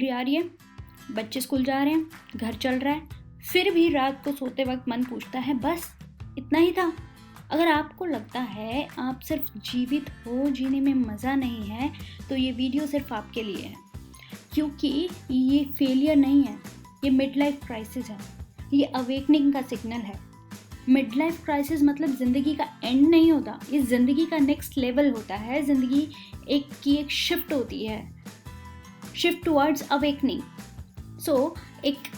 Salary आ रही है, बच्चे स्कूल जा रहे हैं, घर चल रहा है, फिर भी रात को सोते वक्त मन पूछता है बस इतना ही था। अगर आपको लगता है आप सिर्फ जीवित हो, जीने में मज़ा नहीं है, तो ये वीडियो सिर्फ आपके लिए है, क्योंकि ये फेलियर नहीं है, ये मिड लाइफ क्राइसिस है, ये अवेकनिंग का सिग्नल है। मिड लाइफ क्राइसिस मतलब ज़िंदगी का एंड नहीं होता, ये ज़िंदगी का नेक्स्ट लेवल होता है। ज़िंदगी एक शिफ्ट होती है, शिफ्ट टुवर्ड्स अवेकनिंग। सो एक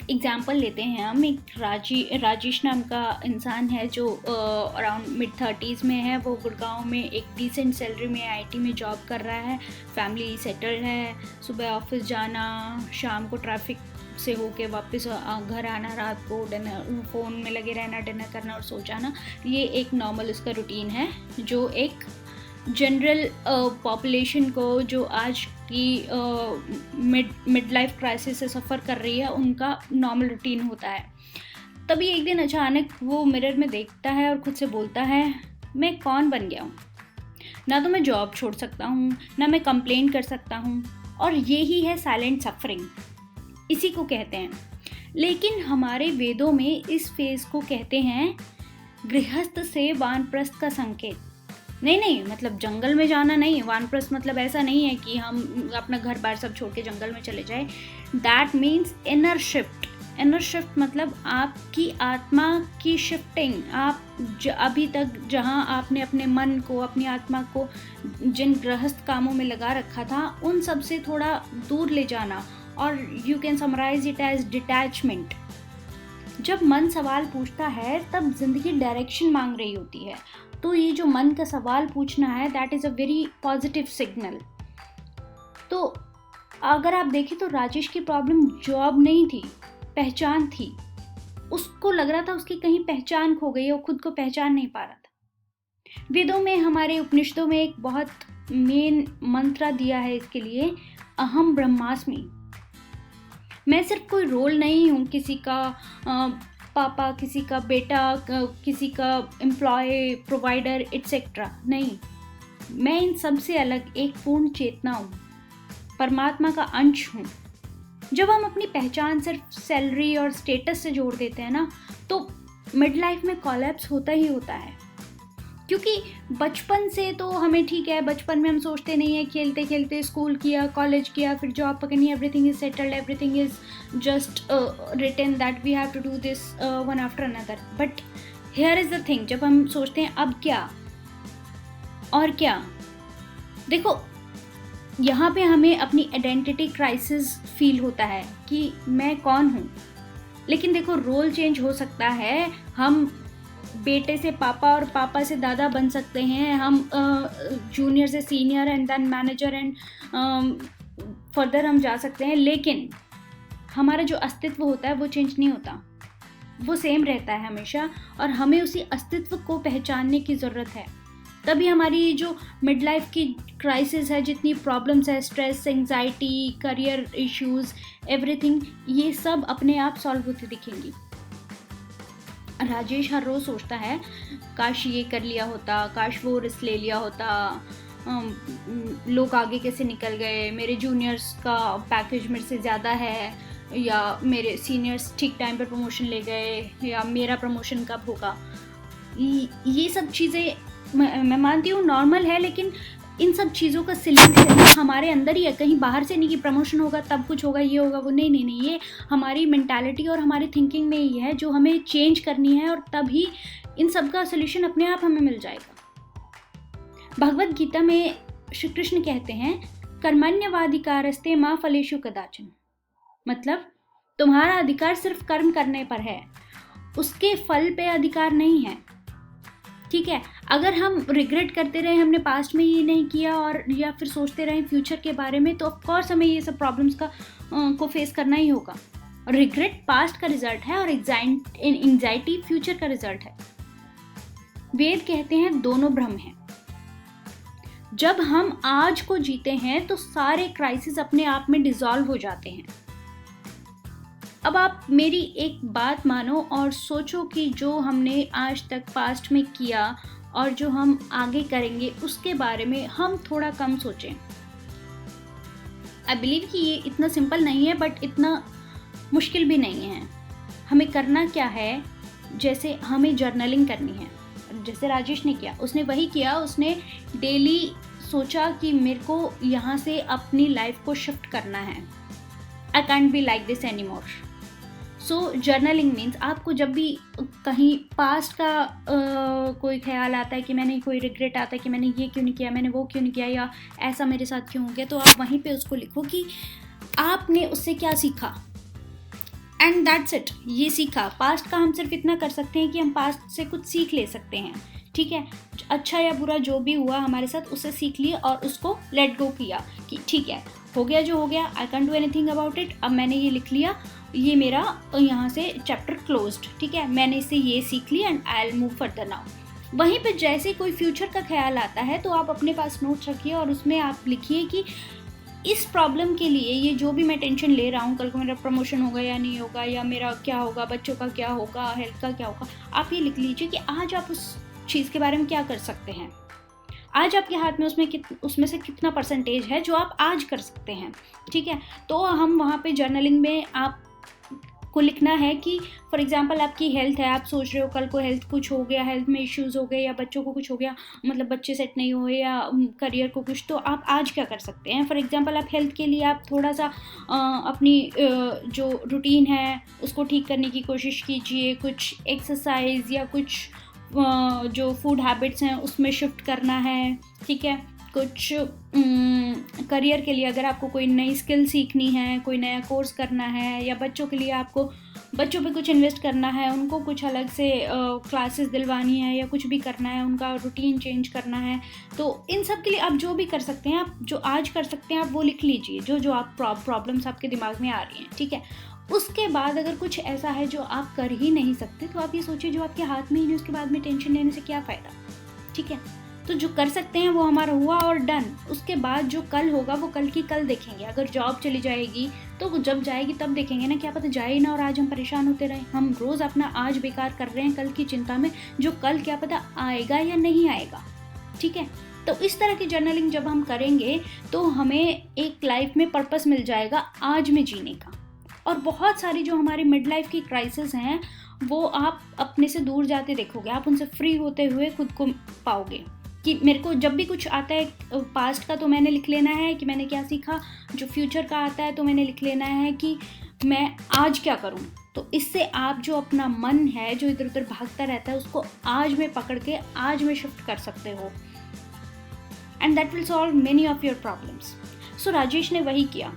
एग्जांपल लेते हैं हम। एक राजेश नाम का इंसान है जो अराउंड मिड 30s में है। वो गुड़गांव में एक डिसेंट सैलरी में आईटी में जॉब कर रहा है, फैमिली सेटल्ड है, सुबह ऑफिस जाना, शाम को ट्रैफिक से होके वापस घर आना, रात को डिनर, फ़ोन में लगे रहना, डिनर करना और सो जाना। ये एक नॉर्मल उसका रूटीन है, जो एक जनरल पॉपुलेशन को जो आज की मिड लाइफ क्राइसिस से सफ़र कर रही है उनका नॉर्मल रूटीन होता है। तभी एक दिन अचानक वो मिरर में देखता है और खुद से बोलता है मैं कौन बन गया हूँ, ना तो मैं जॉब छोड़ सकता हूँ, ना मैं कंप्लेन कर सकता हूँ, और यही है साइलेंट सफरिंग, इसी को कहते हैं। लेकिन हमारे वेदों में इस फेज़ को कहते हैं गृहस्थ से वानप्रस्थ का संकेत। नहीं, मतलब जंगल में जाना नहीं, वानप्रस्थ मतलब ऐसा नहीं है कि हम अपना घर बार सब छोड़ के जंगल में चले जाए। That means inner shift. Inner shift मतलब आपकी आत्मा की शिफ्टिंग। आप अभी तक जहाँ आपने अपने मन को, अपनी आत्मा को जिन गृहस्थ कामों में लगा रखा था, उन सब से थोड़ा दूर ले जाना, और you can summarise it as detachment. जब मन सवाल पूछता है तब जिंदगी डायरेक्शन मांग रही होती है। तो ये जो मन का सवाल पूछना है, that is a very positive signal. तो अगर आप देखें तो राजेश की प्रॉब्लम जॉब नहीं थी, पहचान थी। उसको लग रहा था उसकी कहीं पहचान खो गई, और खुद को पहचान नहीं पा रहा था। वेदों में, हमारे उपनिषदों में एक बहुत मेन मंत्र दिया है इसके लिए, अहम ब्रह्मास्मि। मैं सिर्फ कोई रोल नहीं हूँ, किसी का पापा, किसी का बेटा, किसी का एम्प्लॉय, प्रोवाइडर एटसेट्रा। नहीं, मैं इन सब से अलग एक पूर्ण चेतना हूँ, परमात्मा का अंश हूँ। जब हम अपनी पहचान सिर्फ सैलरी और स्टेटस से जोड़ देते हैं ना, तो मिड लाइफ में कोलैप्स होता ही होता है। क्योंकि बचपन से तो हमें ठीक है, बचपन में हम सोचते नहीं है, खेलते खेलते स्कूल किया, कॉलेज किया, फिर जॉब पकड़नी, everything is settled, everything is just written that we have to do this one after another. But here is the thing, जब हम सोचते हैं अब क्या और क्या, देखो यहाँ पे हमें अपनी आइडेंटिटी क्राइसिस फील होता है कि मैं कौन हूँ। लेकिन देखो, रोल चेंज हो सकता है। हम बेटे से पापा और पापा से दादा बन सकते हैं, हम जूनियर से senior and then manager and further हम जा सकते हैं। लेकिन हमारा जो अस्तित्व होता है वो चेंज नहीं होता, वो सेम रहता है हमेशा, और हमें उसी अस्तित्व को पहचानने की ज़रूरत है। तभी हमारी जो मिड लाइफ की क्राइसिस है, जितनी प्रॉब्लम्स है, stress, anxiety, career issues, everything, ये सब अपने आप सॉल्व होती दिखेंगी। राजेश हर रोज़ सोचता है काश ये कर लिया होता, काश वो रिस्क ले लिया होता, लोग आगे कैसे निकल गए, मेरे जूनियर्स का पैकेज मेरे से ज़्यादा है, या मेरे सीनियर्स ठीक टाइम पर प्रमोशन ले गए, या मेरा प्रमोशन कब होगा। ये सब चीज़ें मैं मानती हूँ नॉर्मल है, लेकिन इन सब चीज़ों का सल्यूशन हमारे अंदर ही है, कहीं बाहर से नहीं कि प्रमोशन होगा तब कुछ होगा, ये होगा वो। नहीं, ये हमारी मेंटालिटी और हमारी थिंकिंग में ही है, जो हमें चेंज करनी है, और तभी इन सब का सल्यूशन अपने आप हमें मिल जाएगा। भगवद गीता में श्री कृष्ण कहते हैं कर्मण्यवाधिकारस्ते मां फलेषु कदाचन। मतलब तुम्हारा अधिकार सिर्फ कर्म करने पर है, उसके फल पे अधिकार नहीं है। ठीक है, अगर हम रिग्रेट करते रहे हमने पास्ट में ये नहीं किया, और या फिर सोचते रहे फ्यूचर के बारे में, तो ऑफकोर्स हमें ये सब प्रॉब्लम्स को फेस करना ही होगा। और रिग्रेट पास्ट का रिजल्ट है, और एंजाइटी फ्यूचर का रिजल्ट है। वेद कहते हैं दोनों ब्रह्म हैं। जब हम आज को जीते हैं तो सारे क्राइसिस अपने आप में डिसॉल्व हो जाते हैं। अब आप मेरी एक बात मानो और सोचो कि जो हमने आज तक पास्ट में किया और जो हम आगे करेंगे उसके बारे में हम थोड़ा कम सोचें। आई बिलीव कि ये इतना सिंपल नहीं है बट इतना मुश्किल भी नहीं है। हमें करना क्या है, जैसे हमें जर्नलिंग करनी है, जैसे राजेश ने किया, उसने वही किया। उसने डेली सोचा कि मेरे को यहाँ से अपनी लाइफ को शिफ्ट करना है, I can't be like this any more. So journaling means आपको जब भी कहीं पास्ट का कोई ख्याल आता है कि मैंने कोई रिग्रेट आता है कि मैंने ये क्यों नहीं किया, मैंने वो क्यों नहीं किया, या ऐसा मेरे साथ क्यों हो गया, तो आप वहीं पे उसको लिखो कि आपने उससे क्या सीखा, एंड दैट्स इट। ये सीखा, पास्ट का हम सिर्फ इतना कर सकते हैं कि हम पास्ट से कुछ सीख ले सकते हैं, ठीक है। अच्छा या बुरा जो भी हुआ हमारे साथ, उससे सीख लिया और उसको लेट गो किया कि ठीक है, हो गया जो हो गया, I can do anything about it. अब मैंने ये लिख लिया, ये मेरा यहाँ से चैप्टर क्लोज्ड, ठीक है, मैंने इससे ये सीख लिया and I will move further now. वहीं पे जैसे कोई फ्यूचर का ख्याल आता है तो आप अपने पास नोट्स रखिए और उसमें आप लिखिए कि इस प्रॉब्लम के लिए ये जो भी मैं टेंशन ले रहा हूँ, कल को मेरा प्रमोशन होगा या नहीं होगा, या मेरा क्या होगा, बच्चों का क्या होगा, हेल्थ का क्या होगा, आप ये लिख लीजिए कि आज आप उस चीज़ के बारे में क्या कर सकते हैं, आज आपके हाथ में उसमें से कितना परसेंटेज है जो आप आज कर सकते हैं, ठीक है। तो हम वहाँ पे जर्नलिंग में आप को लिखना है कि फॉर एग्जांपल आपकी हेल्थ है, आप सोच रहे हो कल को हेल्थ कुछ हो गया, हेल्थ में इश्यूज़ हो गए, या बच्चों को कुछ हो गया, मतलब बच्चे सेट नहीं हुए, या करियर को कुछ, तो आप आज क्या कर सकते हैं। फॉर एग्जांपल आप हेल्थ के लिए आप थोड़ा सा अपनी जो रूटीन है उसको ठीक करने की कोशिश कीजिए, कुछ एक्सरसाइज या कुछ जो फूड हैबिट्स हैं उसमें शिफ्ट करना है, ठीक है। कुछ करियर के लिए अगर आपको कोई नई स्किल सीखनी है, कोई नया कोर्स करना है, या बच्चों के लिए आपको बच्चों पे कुछ इन्वेस्ट करना है, उनको कुछ अलग से क्लासेस दिलवानी है, या कुछ भी करना है, उनका रूटीन चेंज करना है, तो इन सब के लिए आप जो भी कर सकते हैं, आप जो आज कर सकते हैं आप वो लिख लीजिए, जो आप प्रॉब्लम्स आपके दिमाग में आ रही हैं, ठीक है। उसके बाद अगर कुछ ऐसा है जो आप कर ही नहीं सकते तो आप ये सोचिए जो आपके हाथ में ही नहीं, उसके बाद में टेंशन लेने से क्या फ़ायदा, ठीक है। तो जो कर सकते हैं वो हमारा हुआ और डन। उसके बाद जो कल होगा वो कल की कल देखेंगे। अगर जॉब चली जाएगी तो जब जाएगी तब देखेंगे ना, क्या पता जाए ना और आज हम परेशान होते रहें। हम रोज़ अपना आज बेकार कर रहे हैं कल की चिंता में, जो कल क्या पता आएगा या नहीं आएगा, ठीक है। तो इस तरह की जर्नलिंग जब हम करेंगे तो हमें एक लाइफ में पर्पस मिल जाएगा आज में जीने का। और बहुत सारी जो हमारी मिड लाइफ की क्राइसिस हैं वो आप अपने से दूर जाते देखोगे, आप उनसे फ्री होते हुए खुद को पाओगे कि मेरे को जब भी कुछ आता है पास्ट का तो मैंने लिख लेना है कि मैंने क्या सीखा, जो फ्यूचर का आता है तो मैंने लिख लेना है कि मैं आज क्या करूं। तो इससे आप जो अपना मन है जो इधर उधर भागता रहता है उसको आज में पकड़ के आज में शिफ्ट कर सकते हो, and that will solve many of your problems. So Rajesh ने वही किया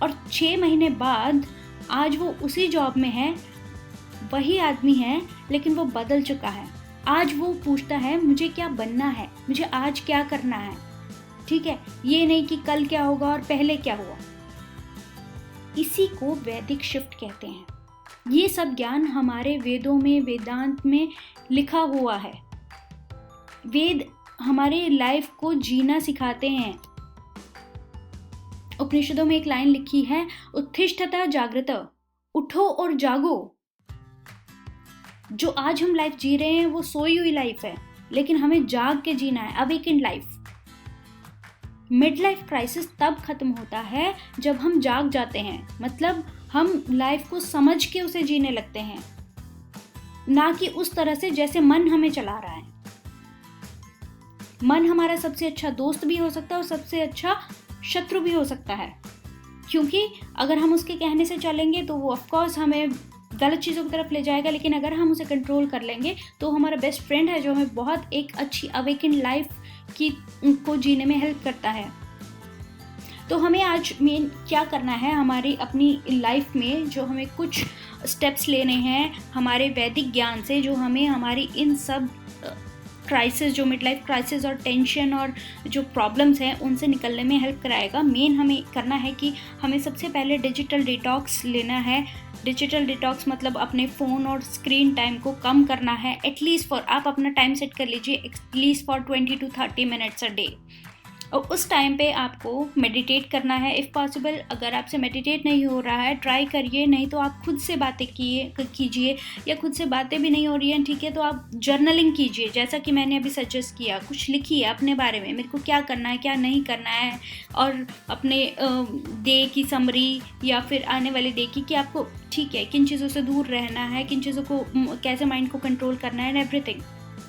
और 6 महीने बाद आज वो उसी जॉब में है, वही आदमी है, लेकिन वो बदल चुका है। आज वो पूछता है मुझे क्या बनना है, मुझे आज क्या करना है, ठीक है। ये नहीं कि कल क्या होगा और पहले क्या हुआ। इसी को वैदिक शिफ्ट कहते हैं। ये सब ज्ञान हमारे वेदों में, वेदांत में लिखा हुआ है। वेद हमारे लाइफ को जीना सिखाते हैं। उपनिषदों में एक लाइन लिखी है, उत्तिष्ठता जागृत, उठो और जागो। जो आज हम लाइफ जी रहे हैं वो सोई हुई लाइफ है, लेकिन हमें जाग के जीना है, awakened life. Mid life crisis तब खत्म होता है जब हम जाग जाते हैं, मतलब हम लाइफ को समझ के उसे जीने लगते हैं, ना कि उस तरह से जैसे मन हमें चला रहा है। मन हमारा सबसे अच्छा दोस्त भी हो सकता है और सबसे अच्छा शत्रु भी हो सकता है, क्योंकि अगर हम उसके कहने से चलेंगे तो वो ऑफकोर्स हमें गलत चीज़ों की तरफ ले जाएगा, लेकिन अगर हम उसे कंट्रोल कर लेंगे तो हमारा बेस्ट फ्रेंड है जो हमें बहुत एक अच्छी अवेकेंड लाइफ को जीने में हेल्प करता है। तो हमें आज मेन क्या करना है हमारी अपनी लाइफ में, जो हमें कुछ स्टेप्स लेने हैं हमारे वैदिक ज्ञान से, जो हमें हमारी इन सब क्राइसिस, जो मिड लाइफ क्राइसिस और टेंशन और जो प्रॉब्लम्स हैं उनसे निकलने में हेल्प कराएगा। मेन हमें करना है कि हमें सबसे पहले डिजिटल डिटॉक्स लेना है। डिजिटल डिटॉक्स मतलब अपने फ़ोन और स्क्रीन टाइम को कम करना है। एटलीस्ट फॉर, आप अपना टाइम सेट कर लीजिए, at least for 20 to 30 minutes a day. और उस टाइम पे आपको मेडिटेट करना है इफ़ पॉसिबल। अगर आपसे मेडिटेट नहीं हो रहा है ट्राई करिए, नहीं तो आप खुद से बातें कीजिए, या खुद से बातें भी नहीं हो रही हैं, ठीक है, तो आप जर्नलिंग कीजिए, जैसा कि मैंने अभी सजेस्ट किया। कुछ लिखिए अपने बारे में, मेरे को क्या करना है क्या नहीं करना है, और अपने डे की समरी या फिर आने वाले डे की, कि आपको ठीक है किन चीज़ों से दूर रहना है, किन चीज़ों को कैसे माइंड को कंट्रोल करना है, एंड एवरीथिंग,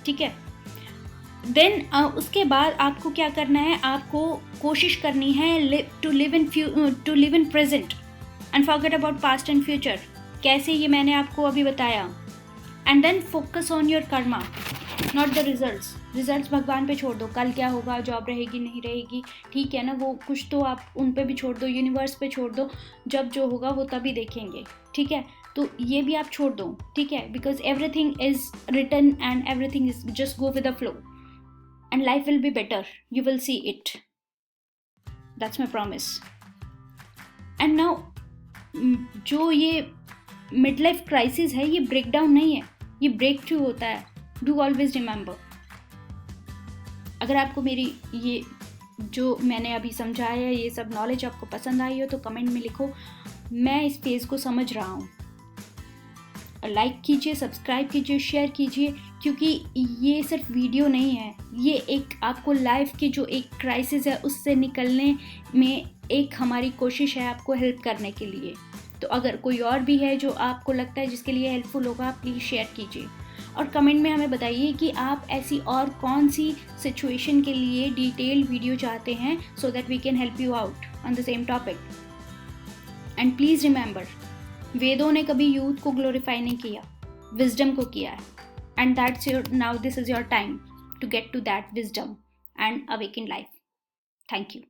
ठीक है। देन उसके बाद आपको क्या करना है, आपको कोशिश करनी है to live in present and forget about past and future. कैसे, ये मैंने आपको अभी बताया। And then focus on your karma, not the results भगवान पे छोड़ दो, कल क्या होगा, जॉब रहेगी नहीं रहेगी, ठीक है ना, वो कुछ तो आप उन पे भी छोड़ दो, यूनिवर्स पे छोड़ दो, जब जो होगा वो तभी देखेंगे, ठीक है। तो ये भी आप छोड़ दो, ठीक है, because everything is written and everything is just go with the flow and life will be better. You will see it. That's my promise. And now जो ये मिड लाइफ क्राइसिस है, ये ब्रेक डाउन नहीं है, ये break through होता है। Do always remember. अगर आपको मेरी ये जो मैंने अभी समझाया, ये सब नॉलेज आपको पसंद आई हो तो कमेंट में लिखो, मैं इस फेज़ को समझ रहा हूँ। लाइक कीजिए, सब्सक्राइब कीजिए, शेयर कीजिए, क्योंकि ये सिर्फ वीडियो नहीं है, ये एक आपको लाइफ की जो एक क्राइसिस है उससे निकलने में एक हमारी कोशिश है आपको हेल्प करने के लिए। तो अगर कोई और भी है जो आपको लगता है जिसके लिए हेल्पफुल होगा, प्लीज़ शेयर कीजिए और कमेंट में हमें बताइए कि आप ऐसी और कौन सी सिचुएशन के लिए डिटेल्ड वीडियो चाहते हैं, so that we can help you out on the same topic. And please remember, वेदों ने कभी यूथ को ग्लोरीफाई नहीं किया, विजडम को किया है। And that's your, now this is your time to get to that wisdom and awaken life. Thank you.